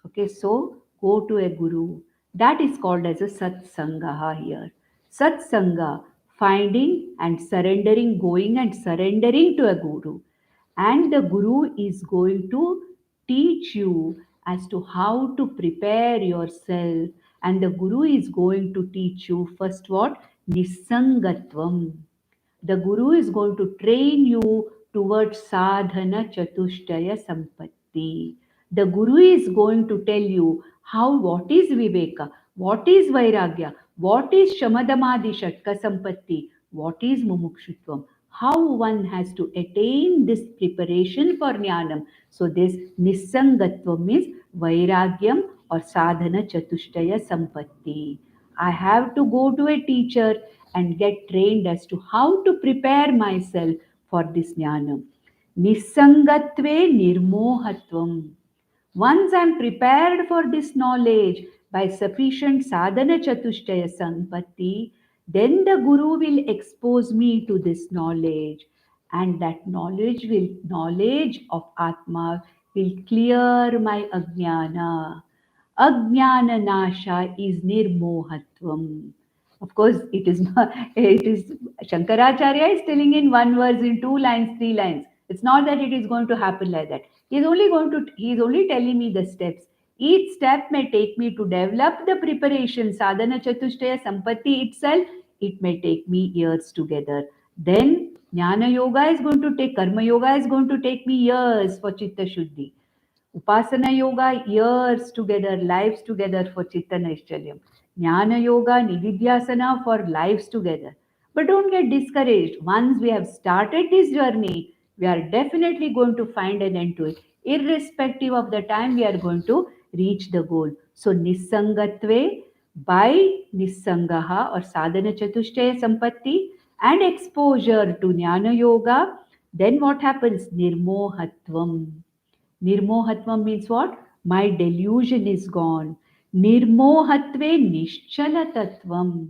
Okay, so go to a guru. That is called as a satsangaha here. Satsanga, finding and surrendering, going and surrendering to a guru. And the guru is going to teach you as to how to prepare yourself. And the guru is going to teach you first what? Nisangatvam. The guru is going to train you towards sadhana chatushtaya sampatti. The guru is going to tell you how, what is viveka, what is vairagya, what is shamadamadi shatka sampatti, what is mumukshutvam, how one has to attain this preparation for jnanam. So this nisangatvam is vairagyam or sadhana chatushtaya sampatti. I have to go to a teacher and get trained as to how to prepare myself for this jnanam. Nisangatve nirmohatvam. Once I am prepared for this knowledge by sufficient sadhana chatushtaya sampatti, then the guru will expose me to this knowledge, and that knowledge of Atma will clear my ajnana. Ajnana nasha is nirmohatvam. Of course, it is not, it is Shankaracharya is telling in one verse, in two lines, three lines. It's not that it is going to happen like that. He is only telling me the steps. Each step may take me to develop the preparation, sadhana chatushtaya sampatti itself, it may take me years together. Then jnana yoga is going to take, karma yoga is going to take me years for chitta shuddhi. Upasana yoga, years together, lives together for Chitta Naishchalyam. Jnana yoga, Nididhyasana for lives together. But don't get discouraged. Once we have started this journey, we are definitely going to find an end to it. Irrespective of the time, we are going to reach the goal. So, Nisangatve, by Nisangaha or Sadhana Chatushtaya Sampatti and exposure to Jnana Yoga, then what happens? Nirmohatvam. Nirmohatvam means what? My delusion is gone. Nirmohatve nischala tattvam.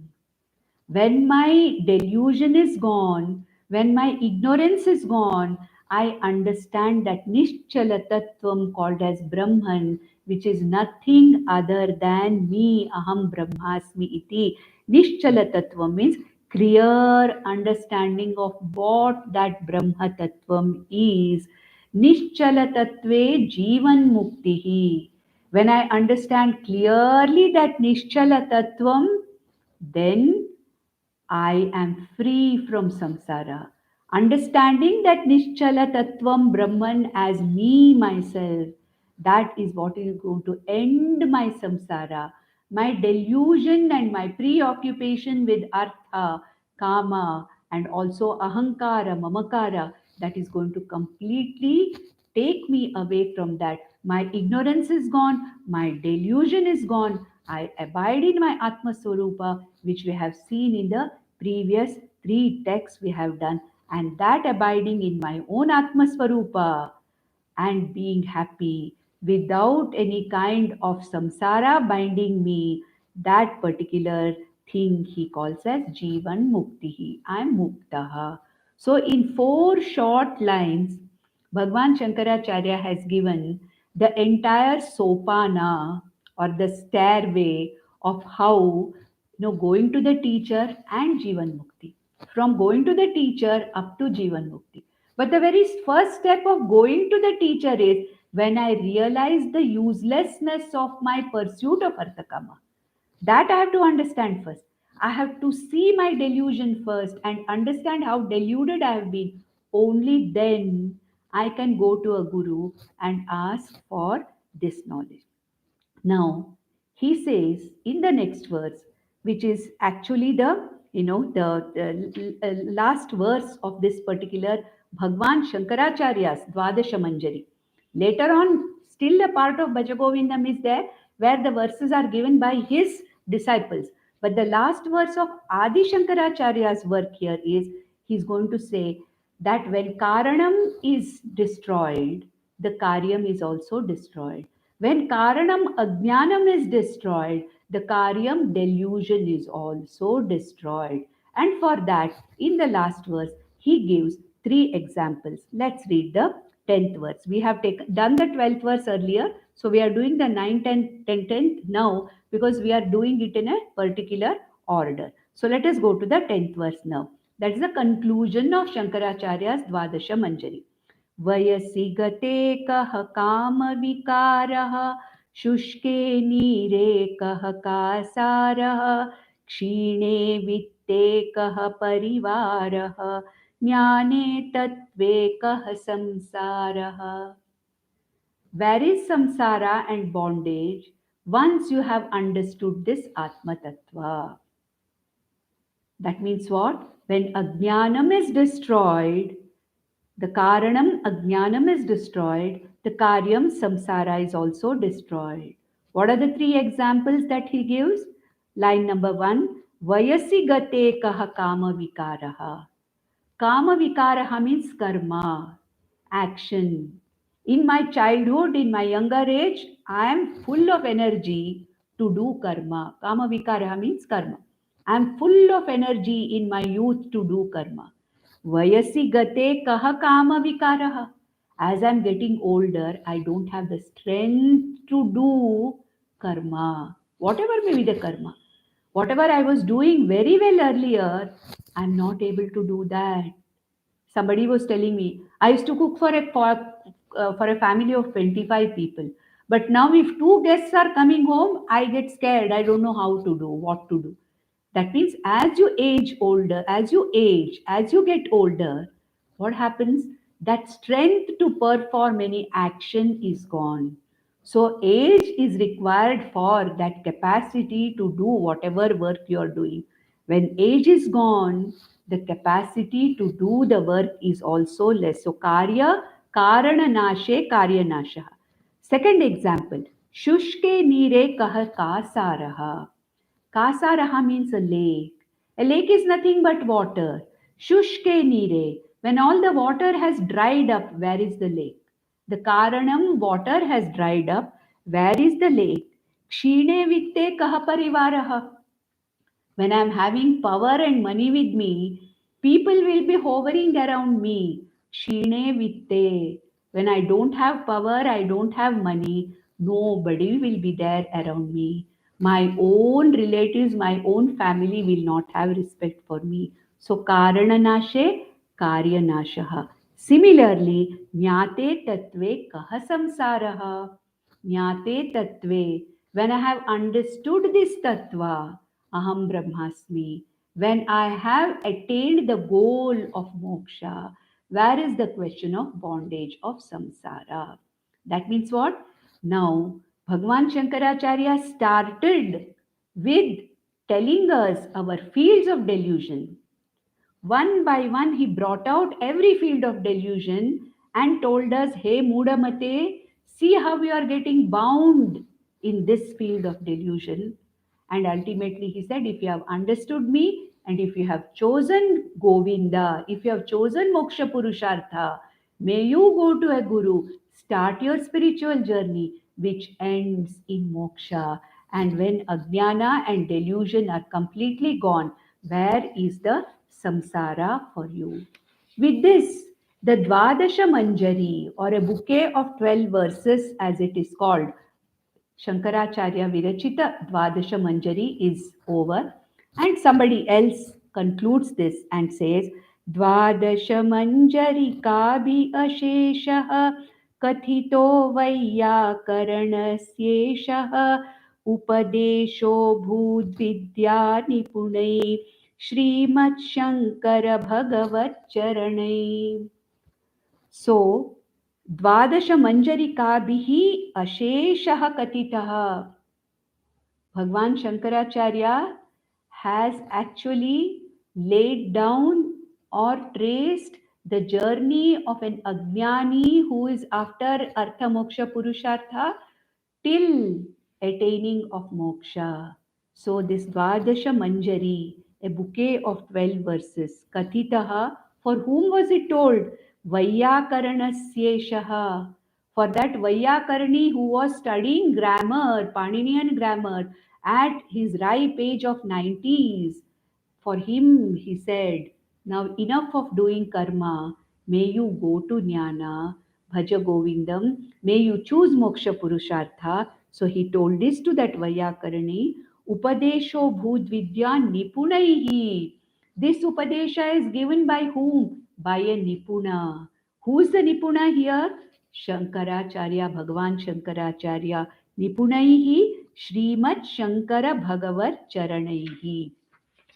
When my delusion is gone, when my ignorance is gone, I understand that Nischala Tattvam, called as Brahman, which is nothing other than me, Aham Brahmasmi iti. Nischala Tattvam means clear understanding of what that Brahma Tattvam is. Nischala Tattve Jivan Muktihi. When I understand clearly that Nischala Tattvam, then I am free from samsara. Understanding that Nischala Tattvam Brahman as me, myself, that is what is going to end my samsara. My delusion and my preoccupation with artha, kama, and also ahankara, mamakara, that is going to completely take me away from that. My ignorance is gone, my delusion is gone. I abide in my Atma Swarupa, which we have seen in the previous three texts we have done. And that abiding in my own Atma Swarupa and being happy without any kind of samsara binding me, that particular thing he calls as Jivan Muktihi. I am Muktaha. So, in four short lines, Bhagwan Shankaracharya has given the entire sopana or the stairway of how, going to the teacher and Jivan Mukti. From going to the teacher up to Jivan Mukti. But the very first step of going to the teacher is when I realize the uselessness of my pursuit of Arthakama. That I have to understand first. I have to see my delusion first and understand how deluded I have been. Only then I can go to a guru and ask for this knowledge. Now, he says in the next verse, which is actually the last verse of this particular Bhagwan Shankaracharya's Dvadasha Manjari. Later on, still a part of Bhajagovindam is there where the verses are given by his disciples. But the last verse of Adi Shankaracharya's work here is he's going to say that when Karanam is destroyed, the Karyam is also destroyed. When Karanam Ajnanam is destroyed, The karyam, delusion, is also destroyed. And for that, in the last verse, he gives three examples. Let's read the 10th verse. We have done the 12th verse earlier, so we are doing the 9th, 10th, 10th now because we are doing it in a particular order. So let us go to the 10th verse now. That is the conclusion of Shankaracharya's Dvadasha Manjari. वयसि गते कः कामविकारः शुष्के नीरे कः कासारः क्षीणे वित्ते कः परिवारः ज्ञाने तत्त्वे कः संसारः. Where is samsara and bondage once you have understood this Atma Tattva? That means what? When ajnanam is destroyed, the karanam ajnanam is destroyed, the karyam samsara is also destroyed. What are the three examples that he gives? Line number 1, vayasi gate kaha kama vikaraha. Kama vikaraha means karma, action. In my childhood, in my younger age, I am full of energy to do karma. Kama vikaraha means karma. I am full of energy in my youth to do karma. Vayasi gate kaha kama vikaraha. As I'm getting older, I don't have the strength to do karma. Whatever may be the karma. Whatever I was doing very well earlier, I'm not able to do that. Somebody was telling me I used to cook for a family of 25 people, but now if two guests are coming home, I get scared. I don't know how to do, what to do. That means as you get older, what happens? That strength to perform any action is gone. So age is required for that capacity to do whatever work you are doing. When age is gone, the capacity to do the work is also less. So karana nashe karya nasha. Second example, shushke nire kah kasaraha. Kasaraha means a lake. A lake is nothing but water. Shushke nire. When all the water has dried up, where is the lake? The Karanam water has dried up. Where is the lake? Kshine vitte kaha parivaraha. When I'm having power and money with me, people will be hovering around me. Shine vitte. When I don't have power, I don't have money, nobody will be there around me. My own relatives, my own family will not have respect for me. So karana nashe, karya nashaha. Similarly, jnate tatve kaha samsaraha. Jnate tatve. When I have understood this tattva, aham brahmasmi, when I have attained the goal of moksha, where is the question of bondage of samsara? That means what? Now, Bhagwan Shankaracharya started with telling us our fields of delusion. One by one, he brought out every field of delusion and told us, hey, Mudamate, see how you are getting bound in this field of delusion. And ultimately, he said, if you have understood me and if you have chosen Govinda, if you have chosen Moksha Purushartha, may you go to a guru, start your spiritual journey, which ends in moksha. And when ajnana and delusion are completely gone, where is the samsara for you? With this, the Dvadasha Manjari, or a bouquet of 12 verses as it is called, Shankaracharya Virachita Dvadasha Manjari is over, and somebody else concludes this and says, Dvadasha Manjari Kabi Asheshah Kathito Vayyakaranasyeshah Upadesho Bhudvidya Nipunai Srimad Shankara Bhagavat Charanai. So, द्वादश मंजरिकाभिः अशेषः कथितः. Bhagwan Shankaracharya has actually laid down or traced the journey of an ajnani who is after Artha Moksha Purushartha till attaining of moksha. So this Dvadasha Manjari, a bouquet of 12 verses, Kathitaha, for whom was it told? Vayyakaranasyeshaha. For that Vayyakarani who was studying grammar, Paninian grammar, at his ripe age of 90s. For him, he said, now enough of doing karma. May you go to jnana. Bhajagovindam. May you choose moksha purushartha. So he told this to that Vaiyakarani. Upadesho bhud vidya nipunaihi. This Upadesha is given by whom? By a Nipuna. Who is the Nipuna here? Shankaracharya, Bhagavan Shankaracharya. Nipunaihi Srimad Shankara Bhagavat Charanaihi.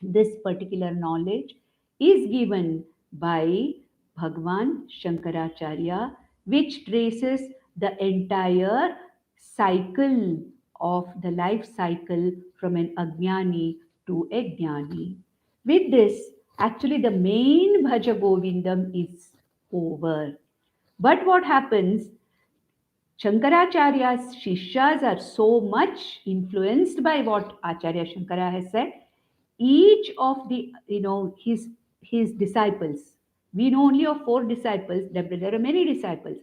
This particular knowledge is given by Bhagavan Shankaracharya, which traces the entire cycle of the life cycle from an Ajnani to a Jnani. With this, actually, the main Bhaja Govindam is over. But what happens? Shankaracharya's Shishyas are so much influenced by what Acharya Shankara has said. Each of the, his disciples, we know only of 4 disciples, there are many disciples.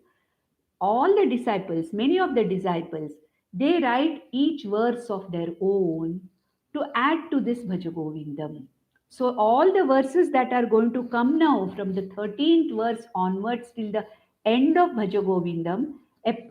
All the disciples, many of the disciples, they write each verse of their own to add to this Bhajagovindam. So all the verses that are going to come now from the 13th verse onwards till the end of Bhajagovindam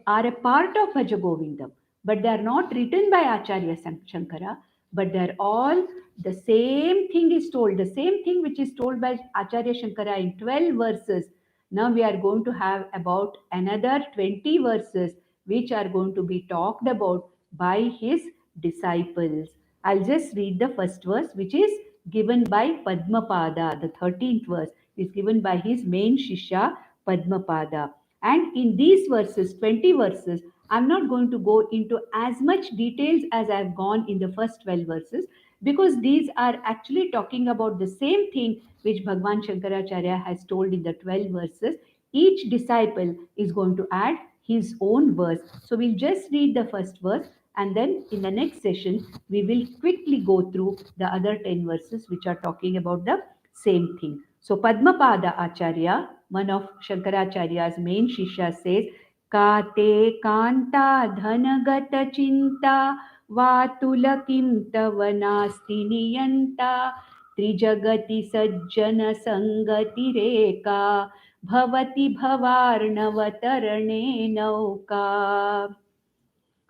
are a part of Bhajagovindam, but they are not written by Acharya Shankara, but they're all the same thing is told, the same thing which is told by Acharya Shankara in 12 verses. Now we are going to have about another 20 verses which are going to be talked about by his disciples. I'll just read the first verse, which is given by Padmapada. The 13th verse is given by his main Shishya Padmapada. And in these verses, 20 verses, I'm not going to go into as much details as I've gone in the first 12 verses, because these are actually talking about the same thing which Bhagavan Shankaracharya has told in the 12 verses. Each disciple is going to add his own verse. So we'll just read the first verse, and then in the next session, we will quickly go through the other 10 verses which are talking about the same thing. So Padmapada Acharya, one of Shankaracharya's main Shishya, says, Kate Kanta Dhanagata Chinta Vatula Tava Nasti Niyanta Trijagati Sajjana Sangati Reka Bhavati Bhavarnavatarane Nauka.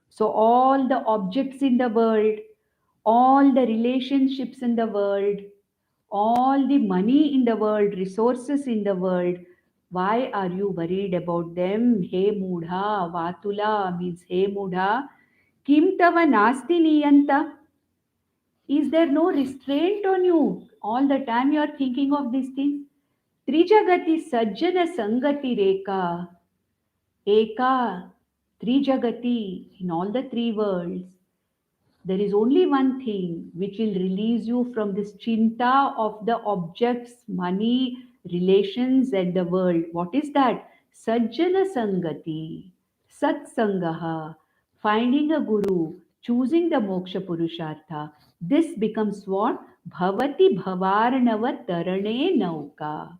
So all the objects in the world, all the relationships in the world, all the money in the world, resources in the world, why are you worried about them? He Mudha, Vatula means He Mudha. Kim tava nasti niyanta? Is there no restraint on you? All the time you are thinking of these things. Trijagati sajjana sangati reka. Eka, Trijagati, in all the 3 worlds, there is only one thing which will release you from this chinta of the objects, money, relations, and the world. What is that? Sajjana Sangati, Satsangaha, finding a guru, choosing the moksha purushartha. This becomes what? Bhavati Bhavarnava Tarane Nauka.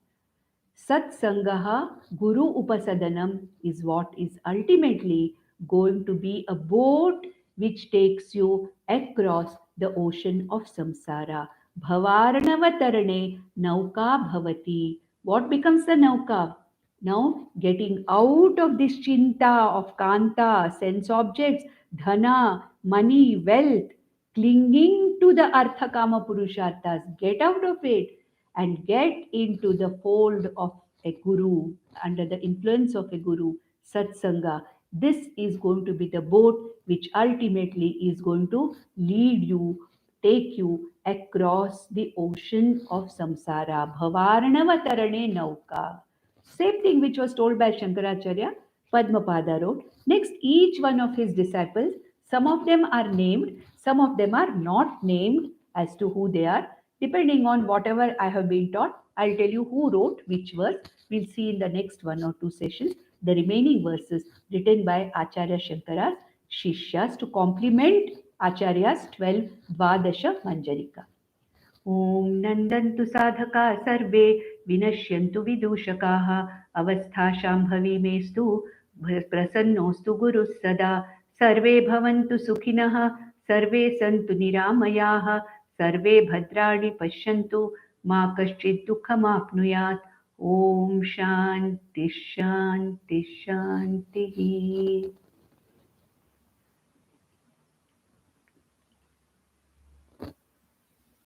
Satsangaha Guru Upasadanam is what is ultimately going to be a boat which takes you across the ocean of samsara. Bhavarnavatarane Nauka Bhavati. What becomes the Nauka? Now, getting out of this chinta of kanta, sense objects, dhana, money, wealth, clinging to the artha kama purusharthas, get out of it and get into the fold of a guru, under the influence of a guru, satsanga. This is going to be the boat which ultimately is going to lead you, take you across the ocean of samsara. Bhavarnavatarane nauka. Same thing which was told by Shankaracharya, Padmapada wrote. Next, each one of his disciples, some of them are named, some of them are not named as to who they are. Depending on whatever I have been taught, I'll tell you who wrote which verse. We'll see in the next 1 or 2 sessions the remaining verses written by Acharya Shankara's Shishyas to complement Acharya's 12 Dvadasha Manjarika. ॐ नन्दन्तु साधका सर्वे विनश्यन्तु विदूषकाः अवस्थाशाम्भवी मेस्तु प्रसन्नोऽस्तु गुरुः सदा सर्वे भवन्तु सुखिनः सर्वे सन्तु निरामयाः, सर्वे भद्राणि पश्यन्तु, मा कश्चित् दुःखमाप्नुयात्। ॐ शान्ति शान्ति शान्तिः।